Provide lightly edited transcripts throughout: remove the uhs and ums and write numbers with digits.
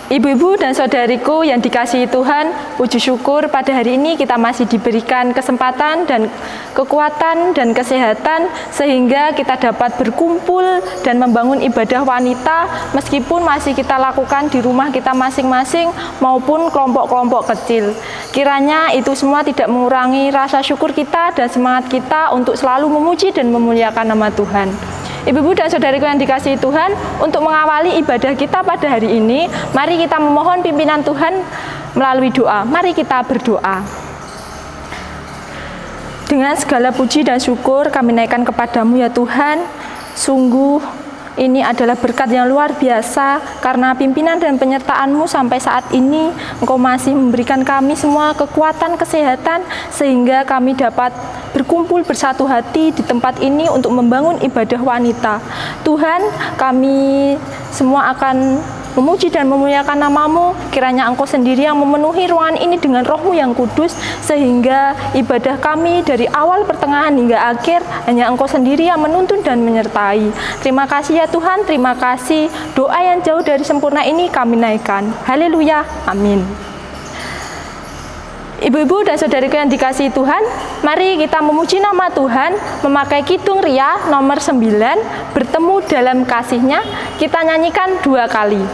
Ibu-ibu dan saudariku yang dikasihi Tuhan, puji syukur pada hari ini kita masih diberikan kesempatan dan kekuatan dan kesehatan sehingga kita dapat berkumpul dan membangun ibadah wanita meskipun masih kita lakukan di rumah kita masing-masing maupun kelompok-kelompok kecil. Kiranya itu semua tidak mengurangi rasa syukur kita dan semangat kita untuk selalu memuji dan memuliakan nama Tuhan. Ibu-ibu dan saudariku yang dikasihi Tuhan, untuk mengawali ibadah kita pada hari ini, mari kita memohon pimpinan Tuhan melalui doa. Mari kita berdoa. Dengan segala puji dan syukur kami naikkan kepadamu ya Tuhan. Sungguh ini adalah berkat yang luar biasa karena pimpinan dan penyertaan-Mu sampai saat ini Engkau masih memberikan kami semua kekuatan, kesehatan sehingga kami dapat berkumpul bersatu hati di tempat ini untuk membangun ibadah wanita. Tuhan, kami semua akan memuji dan memuliakan nama-Mu. Kiranya Engkau sendiri yang memenuhi ruangan ini dengan Roh-Mu yang kudus, sehingga ibadah kami dari awal, pertengahan hingga akhir hanya Engkau sendiri yang menuntun dan menyertai. Terima kasih ya Tuhan, terima kasih. Doa yang jauh dari sempurna ini kami naikkan. Haleluya, amin. Ibu-ibu dan saudariku yang dikasihi Tuhan, mari kita memuji nama Tuhan memakai Kidung Ria nomor 9, bertemu dalam kasih-Nya. Kita nyanyikan 2 kali.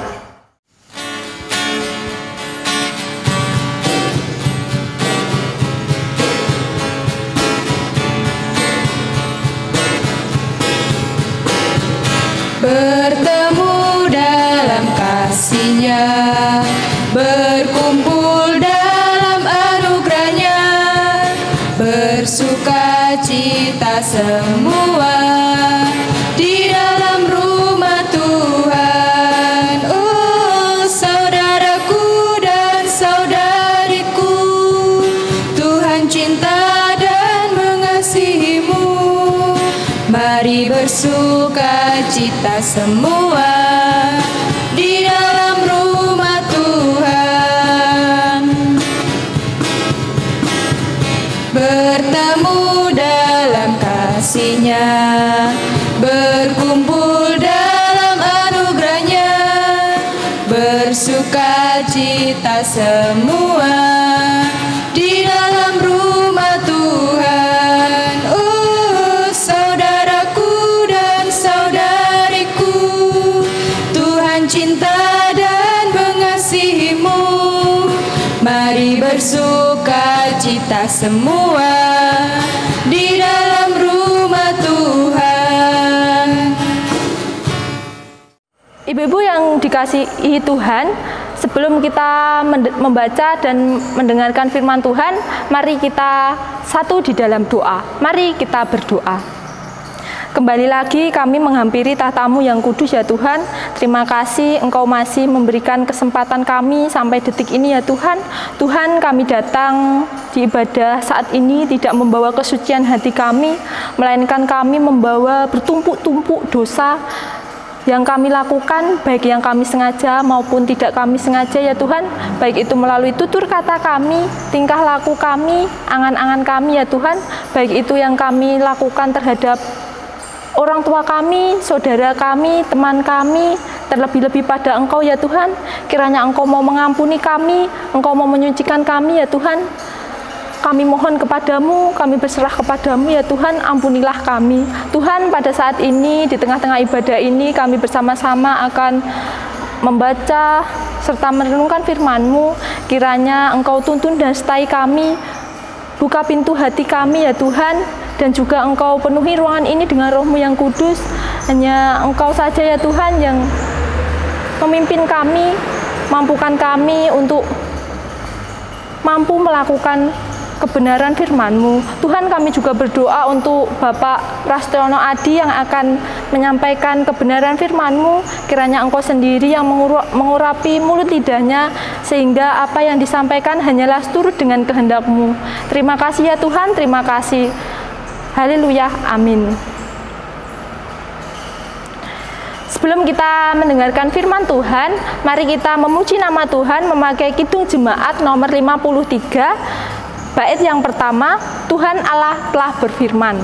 Bertemu dalam kasih-Nya, berkumpul dalam anugerah-Nya, bersuka cita semua di dalam rumah Tuhan. Oh saudaraku dan saudariku, Tuhan cinta dan mengasihimu. Mari bersuka cita semua di dalam rumah Tuhan. Bertemu dalam kasih-Nya, berkumpul dalam anugerah-Nya, bersuka cita semua di dalam rumah Tuhan. Oh saudaraku dan saudariku, Tuhan cinta dan mengasihimu. Mari bersuka cita semua di dalam rumah Tuhan. Ibu-ibu yang dikasihi Tuhan, sebelum kita membaca dan mendengarkan firman Tuhan, mari kita satu di dalam doa. Mari kita berdoa. Kembali lagi kami menghampiri tahta-Mu yang kudus ya Tuhan. Terima kasih Engkau masih memberikan kesempatan kami sampai detik ini ya Tuhan. Tuhan, kami datang di ibadah saat ini tidak membawa kesucian hati kami, melainkan kami membawa bertumpuk-tumpuk dosa yang kami lakukan, baik yang kami sengaja maupun tidak kami sengaja ya Tuhan, baik itu melalui tutur kata kami, tingkah laku kami, angan-angan kami ya Tuhan, baik itu yang kami lakukan terhadap orang tua kami, saudara kami, teman kami, terlebih-lebih pada Engkau ya Tuhan. Kiranya Engkau mau mengampuni kami, Engkau mau menyucikan kami ya Tuhan. Kami mohon kepadamu, kami berserah kepadamu ya Tuhan, ampunilah kami. Tuhan, pada saat ini, di tengah-tengah ibadah ini, kami bersama-sama akan membaca serta merenungkan firman-Mu. Kiranya Engkau tuntun dan sertai kami, buka pintu hati kami ya Tuhan, dan juga Engkau penuhi ruangan ini dengan Roh-Mu yang kudus. Hanya Engkau saja ya Tuhan yang memimpin kami, mampukan kami untuk mampu melakukan kebenaran firman-Mu. Tuhan, kami juga berdoa untuk Bapak Prastiono Adi yang akan menyampaikan kebenaran firman-Mu. Kiranya Engkau sendiri yang mengurapi mulut lidahnya, sehingga apa yang disampaikan hanyalah seturut dengan kehendak-Mu. Terima kasih ya Tuhan, terima kasih. Haleluya, amin. Sebelum kita mendengarkan firman Tuhan, mari kita memuji nama Tuhan memakai Kidung Jemaat nomor 53, bait yang pertama, Tuhan Allah telah berfirman.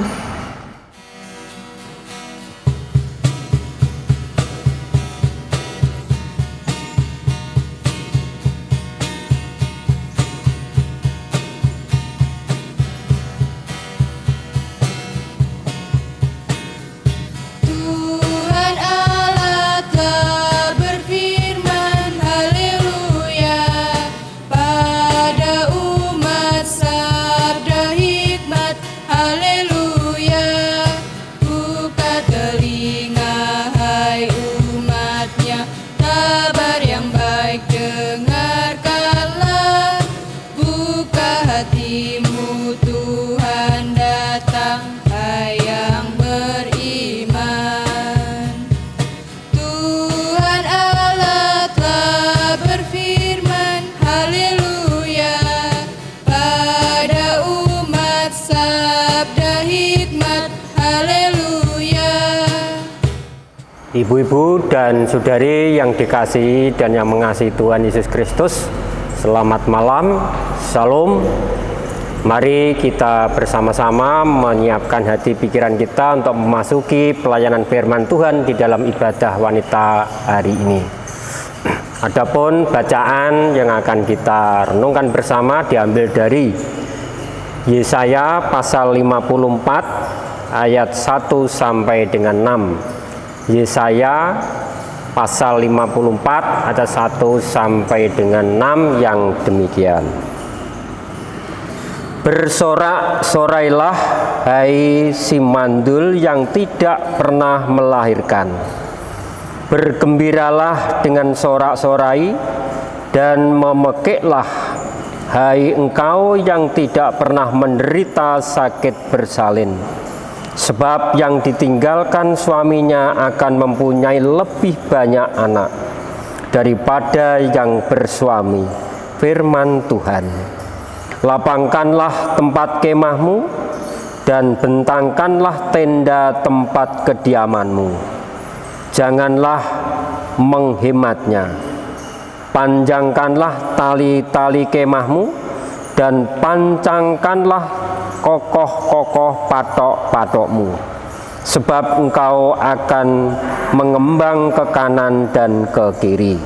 hatimu Tuhan datang, hai yang beriman. Tuhan Allah telah berfirman, haleluya, pada umat sabda hikmat, haleluya. Ibu-ibu dan saudari yang dikasihi dan yang mengasihi Tuhan Yesus Kristus, selamat malam, Shalom. Mari kita bersama-sama menyiapkan hati pikiran kita untuk memasuki pelayanan firman Tuhan di dalam ibadah wanita hari ini. Adapun bacaan yang akan kita renungkan bersama diambil dari Yesaya pasal 54 ayat 1 sampai dengan 6. Yesaya pasal 54 ayat 1 sampai dengan 6 yang demikian. Bersorak-sorailah hai si mandul yang tidak pernah melahirkan. Bergembiralah dengan sorak-sorai dan memekiklah hai engkau yang tidak pernah menderita sakit bersalin. Sebab yang ditinggalkan suaminya akan mempunyai lebih banyak anak daripada yang bersuami. Firman Tuhan. Lapangkanlah tempat kemahmu dan bentangkanlah tenda tempat kediamanmu. Janganlah menghematnya. Panjangkanlah tali-tali kemahmu dan pancangkanlah kokoh-kokoh patok-patokmu, sebab engkau akan mengembang ke kanan dan ke kiri.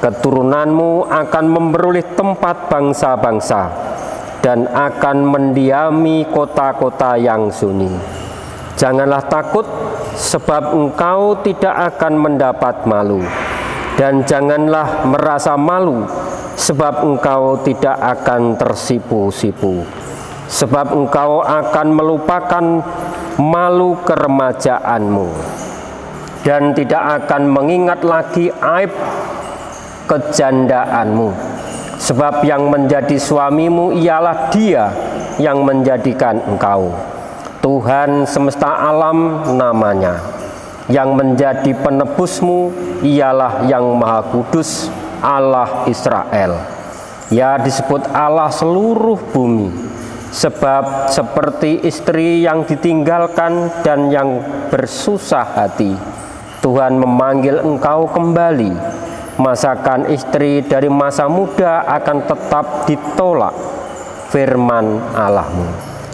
Keturunanmu akan memperoleh tempat bangsa-bangsa dan akan mendiami kota-kota yang sunyi. Janganlah takut, sebab engkau tidak akan mendapat malu, dan janganlah merasa malu, sebab engkau tidak akan tersipu-sipu. Sebab engkau akan melupakan malu keremajaanmu dan tidak akan mengingat lagi aib kejandaanmu. Sebab yang menjadi suamimu ialah Dia yang menjadikan engkau. Tuhan semesta alam namanya. Yang menjadi penebusmu ialah Yang Maha Kudus, Allah Israel. Ya, disebut Allah seluruh bumi. Sebab seperti istri yang ditinggalkan dan yang bersusah hati, Tuhan memanggil engkau kembali. Masakan istri dari masa muda akan tetap ditolak. Firman Allahmu.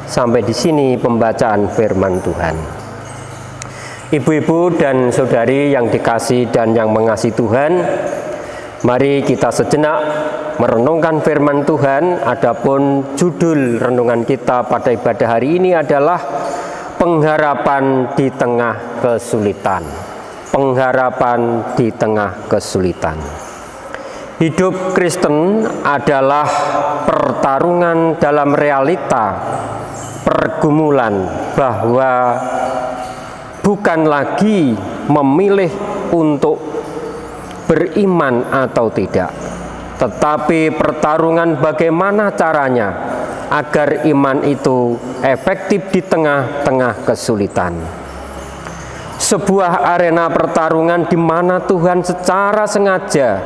Sampai di sini pembacaan firman Tuhan. Ibu-ibu dan saudari yang dikasihi dan yang mengasihi Tuhan, mari kita sejenak merenungkan firman Tuhan. Adapun judul renungan kita pada ibadah hari ini adalah pengharapan di tengah kesulitan. Pengharapan di tengah kesulitan. Hidup Kristen adalah pertarungan dalam realita pergumulan, bahwa bukan lagi memilih untuk beriman atau tidak, tetapi pertarungan bagaimana caranya agar iman itu efektif di tengah-tengah kesulitan. Sebuah arena pertarungan di mana Tuhan secara sengaja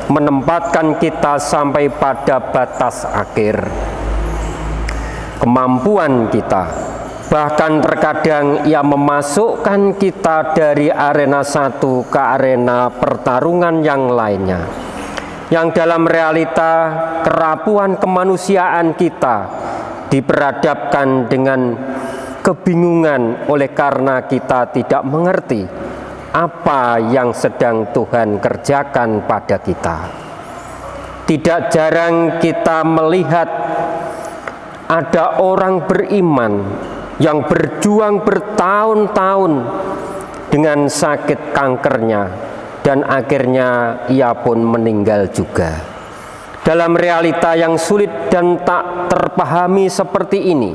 menempatkan kita sampai pada batas akhir kemampuan kita. Bahkan terkadang Ia memasukkan kita dari arena satu ke arena pertarungan yang lainnya, yang dalam realita kerapuhan kemanusiaan kita diperhadapkan dengan kebingungan oleh karena kita tidak mengerti apa yang sedang Tuhan kerjakan pada kita. Tidak jarang kita melihat ada orang beriman yang berjuang bertahun-tahun dengan sakit kankernya, dan akhirnya ia pun meninggal juga. Dalam realita yang sulit dan tak terpahami seperti ini,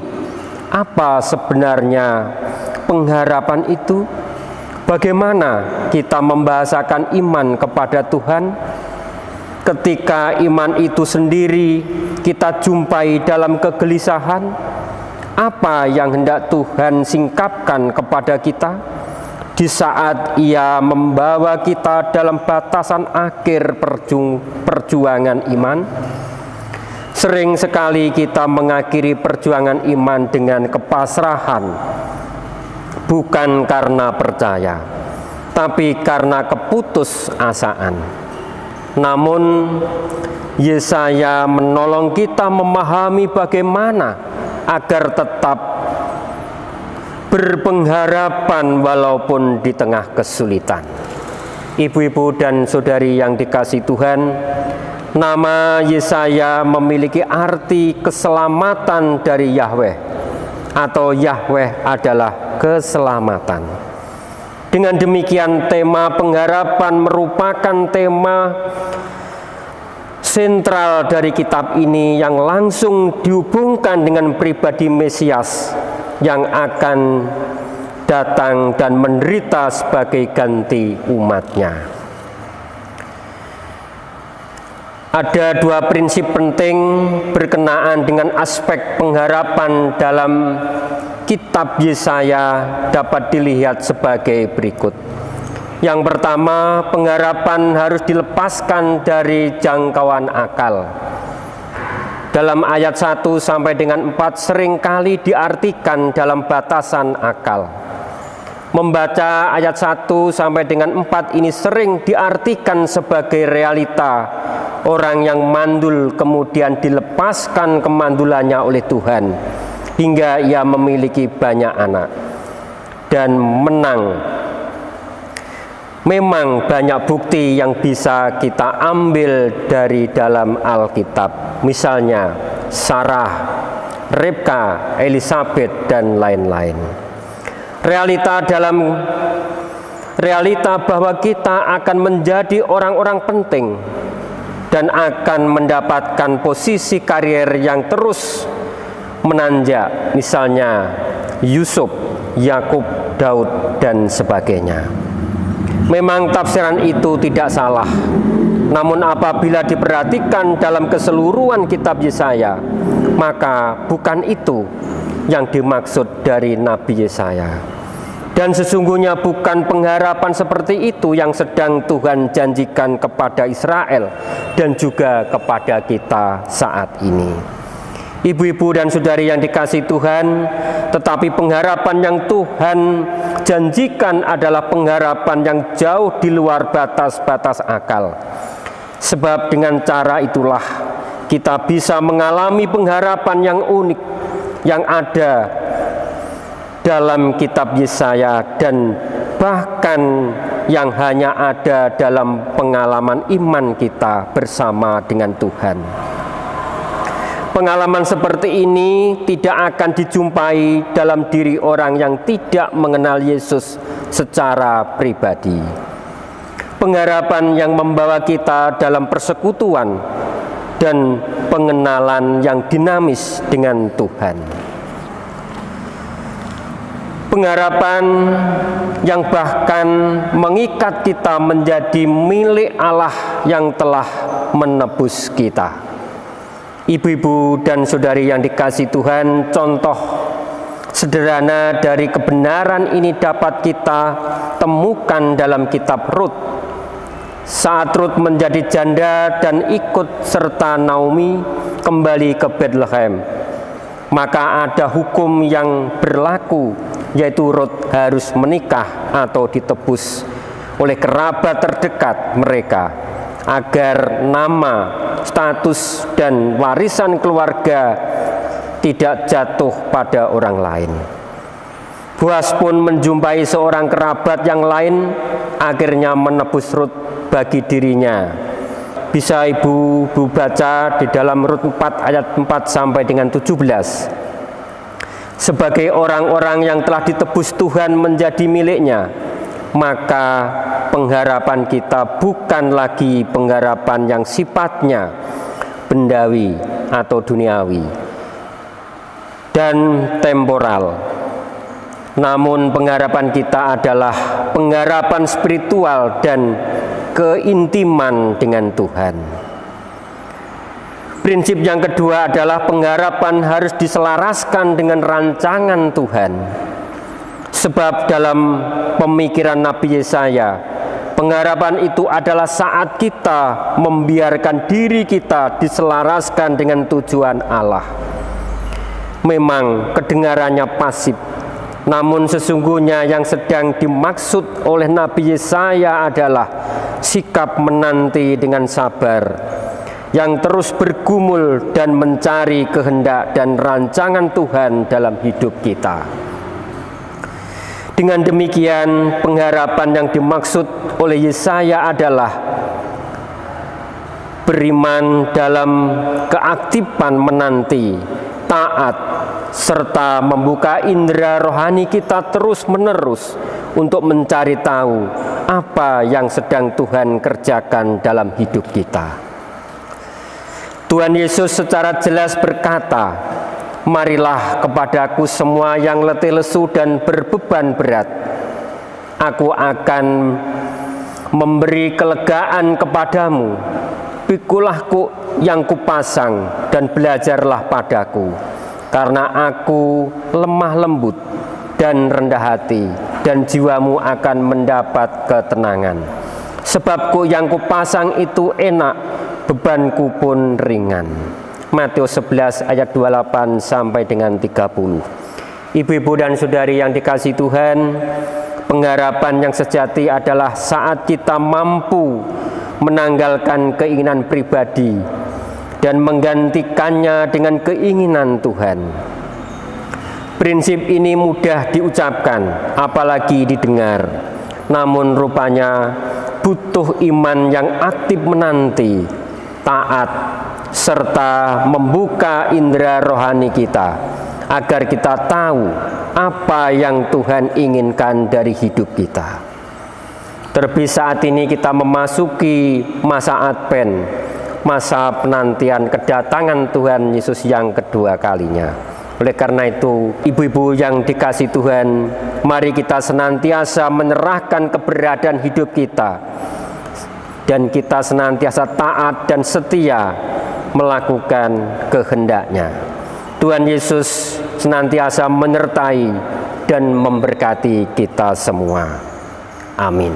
apa sebenarnya pengharapan itu? Bagaimana kita membahasakan iman kepada Tuhan ketika iman itu sendiri kita jumpai dalam kegelisahan? Apa yang hendak Tuhan singkapkan kepada kita di saat Ia membawa kita dalam batasan akhir perjuangan iman? Sering sekali kita mengakhiri perjuangan iman dengan kepasrahan, bukan karena percaya, tapi karena keputusasaan. Namun Yesaya menolong kita memahami bagaimana agar tetap berpengharapan walaupun di tengah kesulitan. Ibu-ibu dan saudari yang dikasihi Tuhan, nama Yesaya memiliki arti keselamatan dari Yahweh, atau Yahweh adalah keselamatan. Dengan demikian, tema pengharapan merupakan tema sentral dari kitab ini yang langsung dihubungkan dengan pribadi Mesias yang akan datang dan menderita sebagai ganti umatnya. Ada dua prinsip penting berkenaan dengan aspek pengharapan dalam kitab Yesaya dapat dilihat sebagai berikut. Yang pertama, pengharapan harus dilepaskan dari jangkauan akal. Dalam ayat 1 sampai dengan 4 seringkali diartikan dalam batasan akal. Membaca ayat 1 sampai dengan 4 ini sering diartikan sebagai realita orang yang mandul kemudian dilepaskan kemandulannya oleh Tuhan hingga ia memiliki banyak anak dan menang. Memang banyak bukti yang bisa kita ambil dari dalam Alkitab, misalnya Sarah, Ribka, Elisabet, dan lain-lain. Realita bahwa kita akan menjadi orang-orang penting dan akan mendapatkan posisi karier yang terus menanjak, misalnya Yusuf, Yakub, Daud, dan sebagainya. Memang tafsiran itu tidak salah, namun apabila diperhatikan dalam keseluruhan kitab Yesaya, maka bukan itu yang dimaksud dari Nabi Yesaya. Dan sesungguhnya bukan pengharapan seperti itu yang sedang Tuhan janjikan kepada Israel dan juga kepada kita saat ini. Ibu-ibu dan saudari yang dikasihi Tuhan, tetapi pengharapan yang Tuhan janjikan adalah pengharapan yang jauh di luar batas-batas akal. Sebab dengan cara itulah kita bisa mengalami pengharapan yang unik yang ada dalam kitab Yesaya dan bahkan yang hanya ada dalam pengalaman iman kita bersama dengan Tuhan. Pengalaman seperti ini tidak akan dijumpai dalam diri orang yang tidak mengenal Yesus secara pribadi. Pengharapan yang membawa kita dalam persekutuan dan pengenalan yang dinamis dengan Tuhan. Pengharapan yang bahkan mengikat kita menjadi milik Allah yang telah menebus kita. Ibu-ibu dan saudari yang dikasihi Tuhan, contoh sederhana dari kebenaran ini dapat kita temukan dalam kitab Rut. Saat Rut menjadi janda dan ikut serta Naomi kembali ke Bethlehem, maka ada hukum yang berlaku, yaitu Rut harus menikah atau ditebus oleh kerabat terdekat mereka agar nama, status, dan warisan keluarga tidak jatuh pada orang lain. Boas pun menjumpai seorang kerabat yang lain, akhirnya menebus Rut bagi dirinya. Bisa ibu baca di dalam Rut 4 ayat 4 sampai dengan 17. Sebagai orang-orang yang telah ditebus Tuhan menjadi miliknya, maka pengharapan kita bukan lagi pengharapan yang sifatnya bendawi atau duniawi dan temporal. Namun pengharapan kita adalah pengharapan spiritual dan keintiman dengan Tuhan. Prinsip yang kedua adalah pengharapan harus diselaraskan dengan rancangan Tuhan. Sebab dalam pemikiran Nabi Yesaya, pengharapan itu adalah saat kita membiarkan diri kita diselaraskan dengan tujuan Allah. Memang kedengarannya pasif, namun sesungguhnya yang sedang dimaksud oleh Nabi Yesaya adalah sikap menanti dengan sabar, yang terus bergumul dan mencari kehendak dan rancangan Tuhan dalam hidup kita. Dengan demikian, pengharapan yang dimaksud oleh Yesaya adalah beriman dalam keaktifan menanti, taat, serta membuka indera rohani kita terus-menerus untuk mencari tahu apa yang sedang Tuhan kerjakan dalam hidup kita. Tuhan Yesus secara jelas berkata, "Marilah kepadaku semua yang letih lesu dan berbeban berat. Aku akan memberi kelegaan kepadamu. Pikulah yang kupasang dan belajarlah padaku, karena aku lemah lembut dan rendah hati, dan jiwamu akan mendapat ketenangan. Sebab yang kupasang itu enak, bebanku pun ringan." Matius 11 ayat 28 sampai dengan 30. Ibu-ibu dan saudari yang dikasihi Tuhan, pengharapan yang sejati adalah saat kita mampu menanggalkan keinginan pribadi dan menggantikannya dengan keinginan Tuhan. Prinsip ini mudah diucapkan, apalagi didengar. Namun rupanya butuh iman yang aktif menanti, taat, serta membuka indera rohani kita agar kita tahu apa yang Tuhan inginkan dari hidup kita. Terlebih saat ini kita memasuki masa Advent, masa penantian kedatangan Tuhan Yesus yang kedua kalinya. Oleh karena itu, ibu-ibu yang dikasihi Tuhan, mari kita senantiasa menyerahkan keberadaan hidup kita, dan kita senantiasa taat dan setia melakukan kehendak-Nya. Tuhan Yesus senantiasa menyertai dan memberkati kita semua. Amin.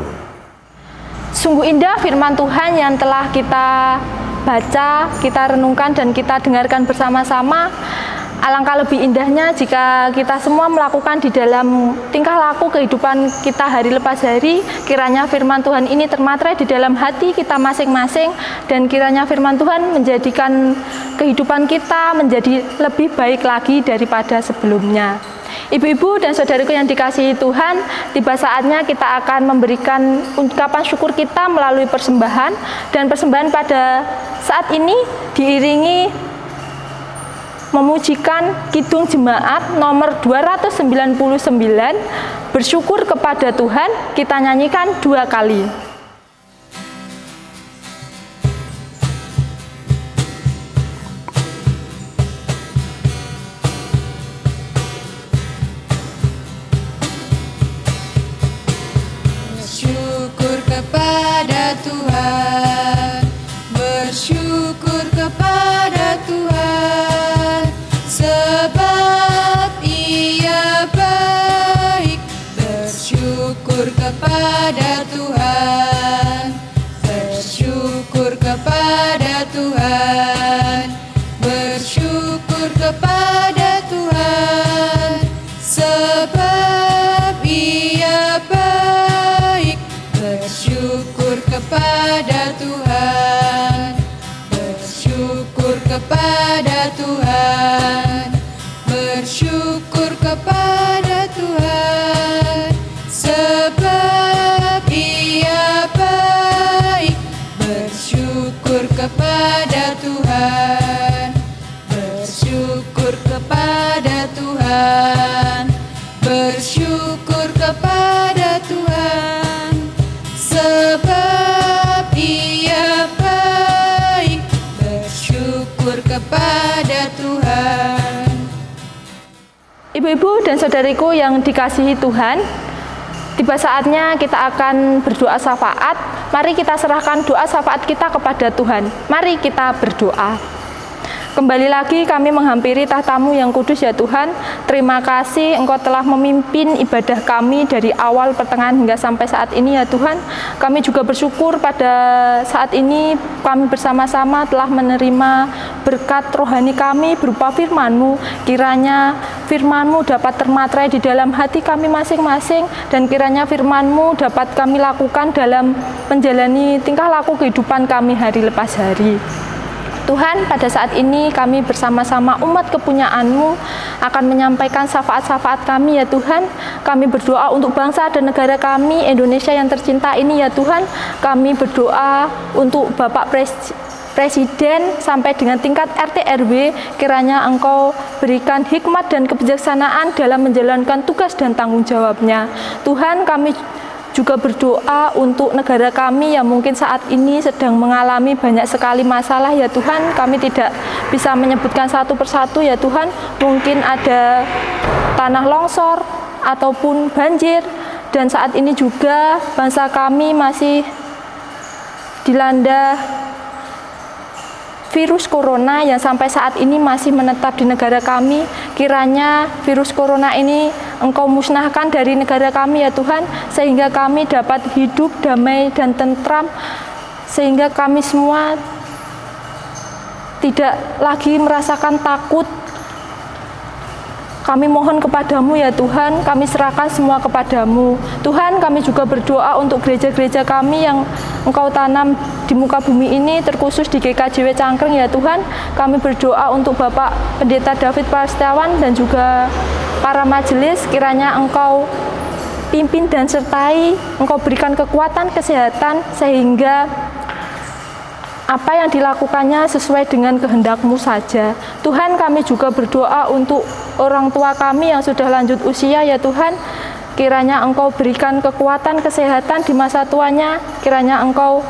Sungguh indah firman Tuhan yang telah kita baca, kita renungkan, dan kita dengarkan bersama-sama. Alangkah lebih indahnya jika kita semua melakukan di dalam tingkah laku kehidupan kita hari lepas hari. Kiranya firman Tuhan ini termaterai di dalam hati kita masing-masing, dan kiranya firman Tuhan menjadikan kehidupan kita menjadi lebih baik lagi daripada sebelumnya. Ibu-ibu dan saudariku yang dikasihi Tuhan, tiba saatnya kita akan memberikan ungkapan syukur kita melalui persembahan, dan persembahan pada saat ini diiringi memujikan Kidung Jemaat nomor 299, bersyukur kepada Tuhan. Kita nyanyikan 2 kali. Bersyukur kepada Tuhan, bersyukur kepada Tuhan, sebab Ia baik. Bersyukur kepada Tuhan, bersyukur kepada Tuhan, bersyukur kepada Tuhan, sebab Ia baik. Bersyukur kepada Tuhan, bersyukur kepada Tuhan, bersyukur kepada Tuhan, sebab Ia baik. Bersyukur kepada Tuhan, bersyukur kepada Tuhan, bersyukur kepada Tuhan, sebab Ia baik. Bersyukur kepada Tuhan. Ibu-ibu dan saudariku yang dikasihi Tuhan, tiba saatnya kita akan berdoa syafaat. Mari kita serahkan doa syafaat kita kepada Tuhan. Mari kita berdoa. Kembali lagi kami menghampiri tahta-Mu yang kudus ya Tuhan. Terima kasih Engkau telah memimpin ibadah kami dari awal, pertengahan hingga sampai saat ini ya Tuhan. Kami juga bersyukur pada saat ini kami bersama-sama telah menerima berkat rohani kami berupa firman-Mu. Kiranya firman-Mu dapat termaterai di dalam hati kami masing-masing, dan kiranya firman-Mu dapat kami lakukan dalam menjalani tingkah laku kehidupan kami hari lepas hari. Tuhan, pada saat ini kami bersama-sama umat kepunyaan-Mu akan menyampaikan syafaat-syafaat kami ya Tuhan. Kami berdoa untuk bangsa dan negara kami, Indonesia yang tercinta ini ya Tuhan. Kami berdoa untuk Bapak Presiden sampai dengan tingkat RT RW, kiranya Engkau berikan hikmat dan kebijaksanaan dalam menjalankan tugas dan tanggung jawabnya. Tuhan, kami juga berdoa untuk negara kami yang mungkin saat ini sedang mengalami banyak sekali masalah ya Tuhan. Kami tidak bisa menyebutkan satu persatu ya Tuhan. Mungkin ada tanah longsor ataupun banjir, dan saat ini juga bangsa kami masih dilanda virus corona yang sampai saat ini masih menetap di negara kami. Kiranya virus corona ini Engkau musnahkan dari negara kami ya Tuhan, sehingga kami dapat hidup damai dan tentram, sehingga kami semua tidak lagi merasakan takut. Kami mohon kepadamu ya Tuhan, kami serahkan semua kepadamu. Tuhan, kami juga berdoa untuk gereja-gereja kami yang Engkau tanam di muka bumi ini, terkhusus di GKJW Cangkring ya Tuhan. Kami berdoa untuk Bapak Pendeta David Prasetyawan dan juga para majelis, kiranya Engkau pimpin dan sertai, Engkau berikan kekuatan, kesehatan, sehingga apa yang dilakukannya sesuai dengan kehendak-Mu saja. Tuhan, kami juga berdoa untuk orang tua kami yang sudah lanjut usia ya Tuhan. Kiranya Engkau berikan kekuatan, kesehatan di masa tuanya. Kiranya Engkau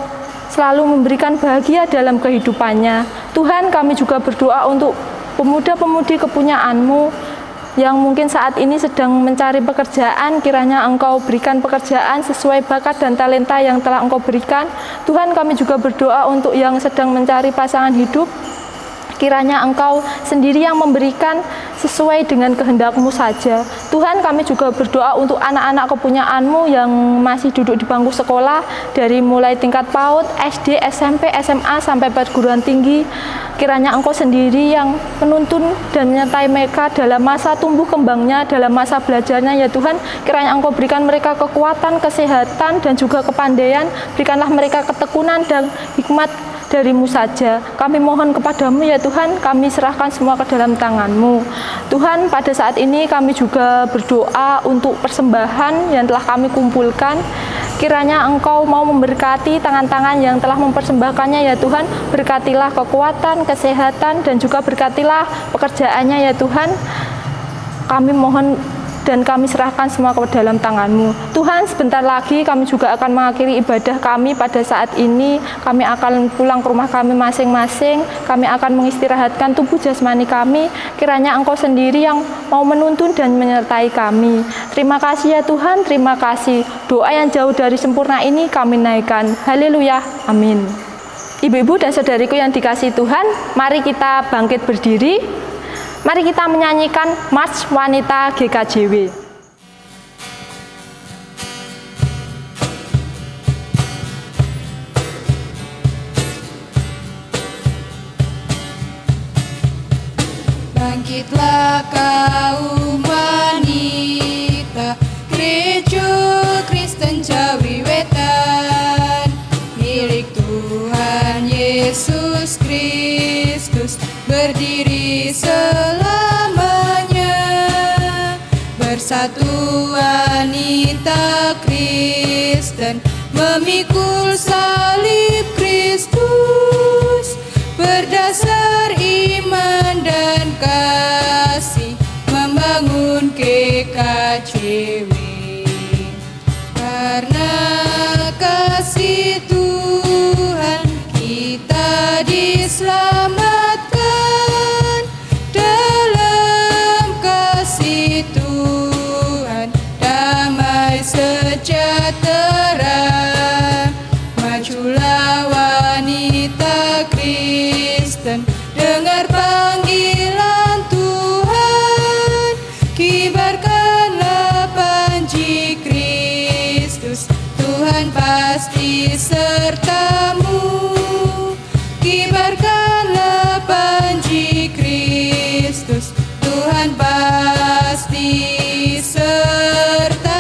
selalu memberikan bahagia dalam kehidupannya. Tuhan, kami juga berdoa untuk pemuda-pemudi kepunyaan-Mu yang mungkin saat ini sedang mencari pekerjaan. Kiranya Engkau berikan pekerjaan sesuai bakat dan talenta yang telah Engkau berikan. Tuhan, kami juga berdoa untuk yang sedang mencari pasangan hidup. Kiranya Engkau sendiri yang memberikan sesuai dengan kehendak-Mu saja. Tuhan, kami juga berdoa untuk anak-anak kepunyaan-Mu yang masih duduk di bangku sekolah, dari mulai tingkat PAUD, SD, SMP, SMA, sampai perguruan tinggi. Kiranya Engkau sendiri yang menuntun dan menyertai mereka dalam masa tumbuh kembangnya, dalam masa belajarnya ya Tuhan. Kiranya Engkau berikan mereka kekuatan, kesehatan, dan juga kepandaian. Berikanlah mereka ketekunan dan hikmat dari-Mu saja. Kami mohon kepadamu ya Tuhan, kami serahkan semua ke dalam tangan-Mu. Tuhan, pada saat ini kami juga berdoa untuk persembahan yang telah kami kumpulkan. Kiranya Engkau mau memberkati tangan-tangan yang telah mempersembahkannya ya Tuhan. Berkatilah kekuatan, kesehatan, dan juga berkatilah pekerjaannya ya Tuhan. Kami mohon dan kami serahkan semua ke dalam tangan-Mu. Tuhan, sebentar lagi kami juga akan mengakhiri ibadah kami pada saat ini. Kami akan pulang ke rumah kami masing-masing. Kami akan mengistirahatkan tubuh jasmani kami. Kiranya Engkau sendiri yang mau menuntun dan menyertai kami. Terima kasih ya Tuhan, terima kasih. Doa yang jauh dari sempurna ini kami naikkan. Haleluya, amin. Ibu-ibu dan saudariku yang dikasihi Tuhan, mari kita bangkit berdiri. Mari kita menyanyikan March Wanita GKJW. Bangkitlah kaum wanita, Gereja Kristen Jawi Wetan, milik Tuhan Yesus Kristus, berdiri selamanya. Bersatu wanita Kristen, memikul salib Kristus, berdasar iman dan kasih, membangun GKJW. Karena kasih Tuhan, kita diselamatkan. Dalam kasih Tuhan, damai sejahtera. Majulah wanita Kristen, dengar pasti sertamu.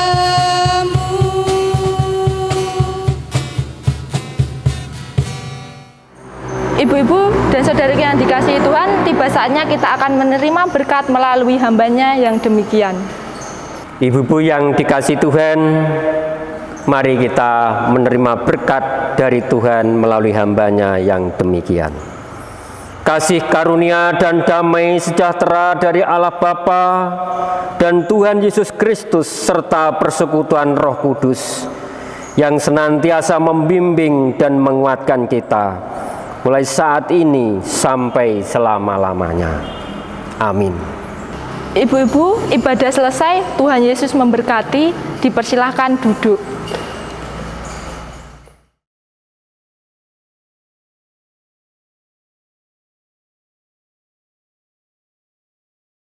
Ibu-ibu dan saudaraku yang dikasihi Tuhan, tiba saatnya kita akan menerima berkat melalui hambanya yang demikian. Ibu-ibu yang dikasihi Tuhan, mari kita menerima berkat dari Tuhan melalui hambanya yang demikian. Kasih karunia dan damai sejahtera dari Allah Bapa dan Tuhan Yesus Kristus serta persekutuan Roh Kudus yang senantiasa membimbing dan menguatkan kita mulai saat ini sampai selama-lamanya. Amin. Ibu-ibu, ibadah selesai, Tuhan Yesus memberkati, dipersilahkan duduk.